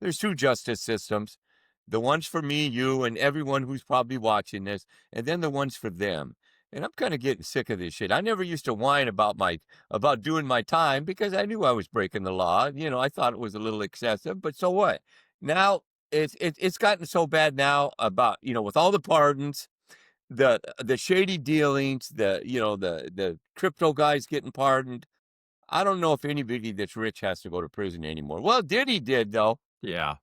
there's two justice systems. The ones for me, you, and everyone who's probably watching this, and then the ones for them. And I'm kind of getting sick of this shit. I never used to whine about doing my time because I knew I was breaking the law. I thought it was a little excessive, but so what? Now it's gotten so bad now about, with all the pardons, the shady dealings, the crypto guys getting pardoned. I don't know if anybody that's rich has to go to prison anymore. Well, Diddy did though. Yeah.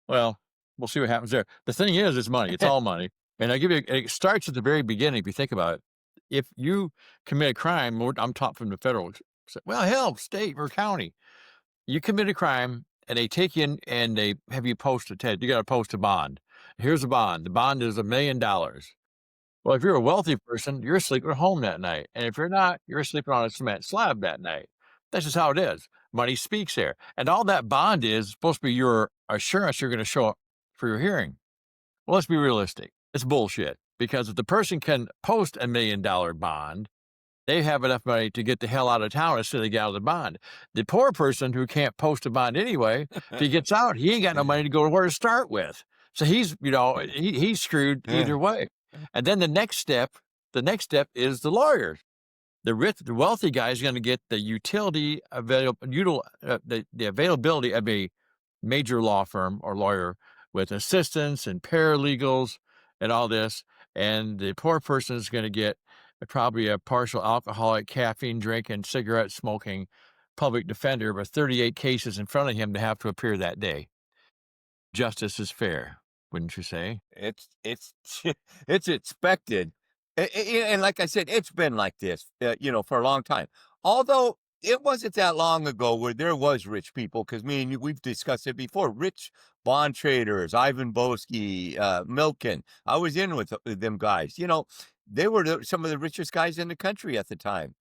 Well, we'll see what happens there. The thing is, it's money. It's all money. And I give you, it starts at the very beginning. If you think about it, if you commit a crime, I'm taught from the federal, well, hell, state or county, you commit a crime and they take you in and they have you post a TED. You got to post a bond. Here's a bond. The bond is $1 million. Well, if you're a wealthy person, you're sleeping at home that night. And if you're not, you're sleeping on a cement slab that night. That's just how it is. Money speaks there. And all that bond is supposed to be your assurance you're going to show up for your hearing. Well, let's be realistic. It's bullshit. Because if the person can post $1 million bond, they have enough money to get the hell out of town as soon as they get out of the bond. The poor person who can't post a bond anyway, if he gets out, he ain't got no money to go to where to start with. So he's screwed either way. And then the next step is the lawyers. The wealthy guy is going to get the the availability of a major law firm or lawyer with assistants and paralegals and all this. And the poor person is going to get probably a partial alcoholic, caffeine drinking, cigarette smoking public defender with 38 cases in front of him to have to appear that day. Justice is fair, wouldn't you say? It's it's expected. And like I said, it's been like this, for a long time. Although it wasn't that long ago where there was rich people, because me and you, we've discussed it before. Rich bond traders, Ivan Boesky, Milken. I was in with them guys. They were some of the richest guys in the country at the time,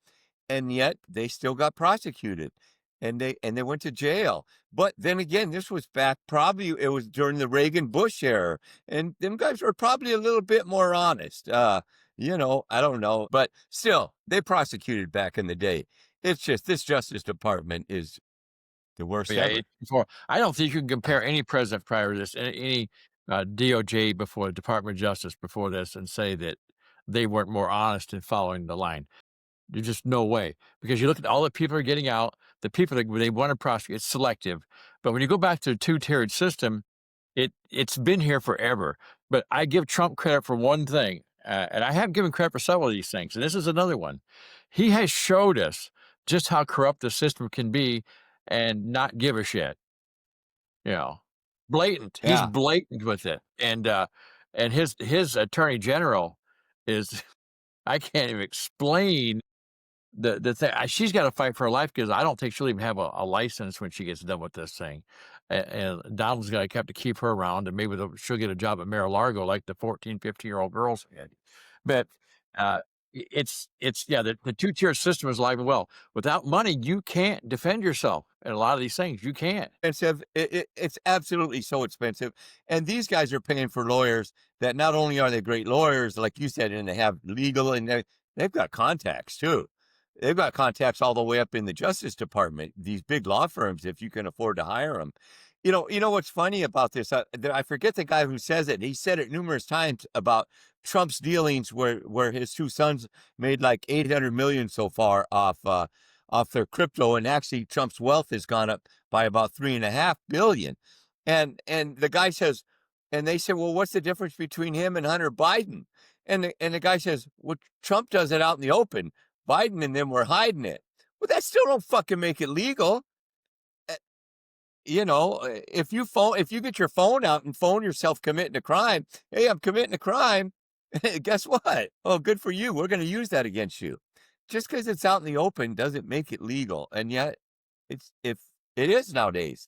and yet they still got prosecuted, and they went to jail. But then again, this was back, probably it was during the Reagan Bush era, and them guys were probably a little bit more honest. I don't know, but still, they prosecuted back in the day. It's just this Justice Department is the worst Yeah, ever. I don't think you can compare any president prior to this, any DOJ before the Department of Justice before this, and say that they weren't more honest in following the line. There's just no way, because you look at all the people are getting out, the people that they want to prosecute, it's selective. But when you go back to the two-tiered system, it's been here forever. But I give Trump credit for one thing, and I have given credit for several of these things, and this is another one. He has showed us just how corrupt the system can be and not give a shit. You know, blatant. He's Yeah. blatant with it, and his attorney general is I can't even explain the thing. She's got to fight for her life because I don't think she'll even have a license when she gets done with this thing. And Donald's got to have to keep her around, and maybe she'll get a job at Mar-a-Lago like the 14, 15-year-old girls had. But uh, it's yeah, the two-tier system is alive and well. Without money, you can't defend yourself. And a lot of these things you can't. Expensive. It's absolutely so expensive. And these guys are paying for lawyers that not only are they great lawyers, like you said, and they have legal, and they've got contacts too. They've got contacts all the way up in the Justice Department, these big law firms, if you can afford to hire them. You know what's funny about this? I forget the guy who says it. He said it numerous times about Trump's dealings, where his two sons made like 800 million so far off their crypto, and actually Trump's wealth has gone up by about 3.5 billion. And the guy says, and they say, well, what's the difference between him and Hunter Biden? And the guy says, well, Trump does it out in the open. Biden and them were hiding it. Well, that still don't fucking make it legal. Uh, if you get your phone out and phone yourself committing a crime, hey, I'm committing a crime. Guess what? Oh, good for you. We're going to use that against you. Just because it's out in the open doesn't make it legal, and yet if it is nowadays.